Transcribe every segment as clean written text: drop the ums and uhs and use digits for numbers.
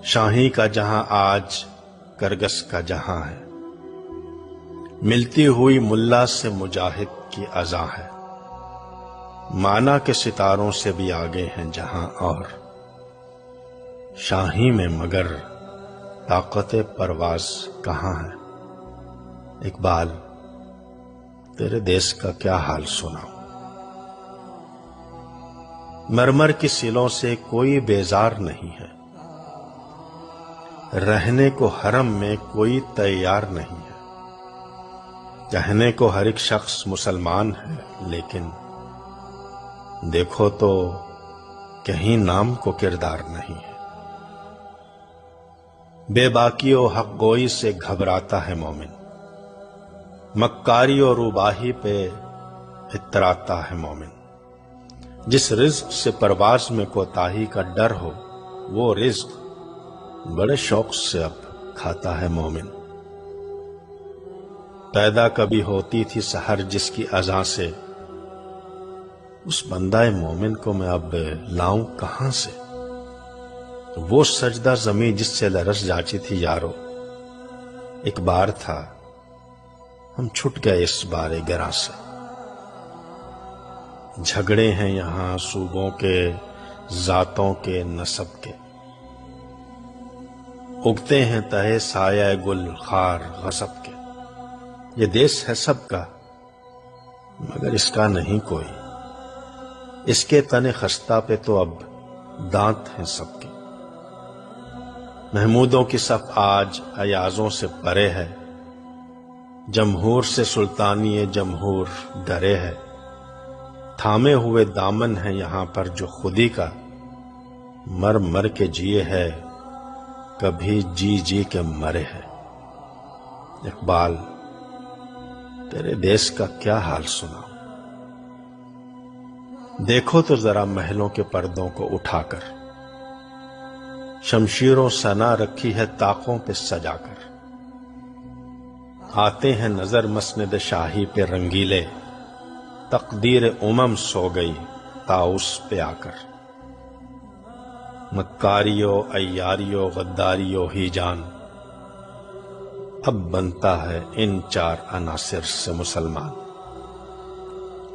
شاہی کا جہاں آج کرگس کا جہاں ہے، ملتی ہوئی ملا سے مجاہد کی اذاں ہے، مانا کے ستاروں سے بھی آگے ہیں جہاں، اور شاہی میں مگر طاقت پرواز کہاں ہے۔ اقبال، تیرے دیس کا کیا حال سناؤں۔ مرمر کی سلوں سے کوئی بیزار نہیں ہے، رہنے کو حرم میں کوئی تیار نہیں ہے، کہنے کو ہر ایک شخص مسلمان ہے، لیکن دیکھو تو کہیں نام کو کردار نہیں ہے۔ بے باکی و حق گوئی سے گھبراتا ہے مومن، مکاری و روباہی پہ اتراتا ہے مومن۔ جس رزق سے پرواز میں کوتاہی کا ڈر ہو، وہ رزق بڑے شوق سے اب کھاتا ہے مومن۔ پیدا کبھی ہوتی تھی سحر جس کی اذاں سے، اس بندہ مومن کو میں اب لاؤں کہاں سے۔ وہ سجدہ زمیں جس سے لرز جاتی تھی یارو، ایک بار تھا ہم چھٹ گئے اس بار گراں سے۔ جھگڑے ہیں یہاں صوبوں کے، ذاتوں کے، نسب کے، اگتے ہیں تہے سایہ گل خار غصب کے۔ یہ دیس ہے سب کا مگر اس کا نہیں کوئی، اس کے تن خستہ پہ تو اب دانت ہیں سب کے۔ محمودوں کی صف آج ایازوں سے پرے ہے، جمہور سے سلطانی جمہور ڈرے ہے۔ تھامے ہوئے دامن ہے یہاں پر جو خودی کا، مر مر کے جیے ہے کبھی جی جی کے مرے ہے۔ اقبال، تیرے دیس کا کیا حال سناؤں۔ دیکھو تو ذرا محلوں کے پردوں کو اٹھا کر، شمشیروں ثنا رکھی ہے طاقوں پہ سجا کر۔ آتے ہیں نظر مسند شاہی پہ رنگیلے، تقدیر سو گئی طاؤس پہ آ کر۔ مکاریو عیاریو غداریو ہی جان، اب بنتا ہے ان چار عناصر سے مسلمان۔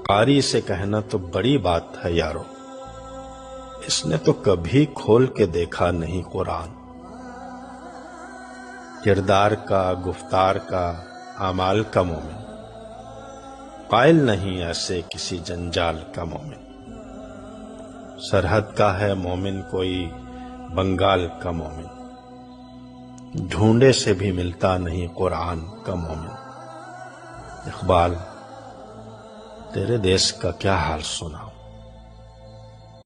قاری سے کہنا تو بڑی بات ہے یارو، اس نے تو کبھی کھول کے دیکھا نہیں قرآن۔ کردار کا، گفتار کا، اعمال کا مومن، قائل نہیں ایسے کسی جنجال کا مومن۔ سرحد کا ہے مومن کوئی بنگال کا مومن، ڈھونڈے سے بھی ملتا نہیں قرآن کا مومن۔ اقبال، تیرے دیس کا کیا حال سناؤں۔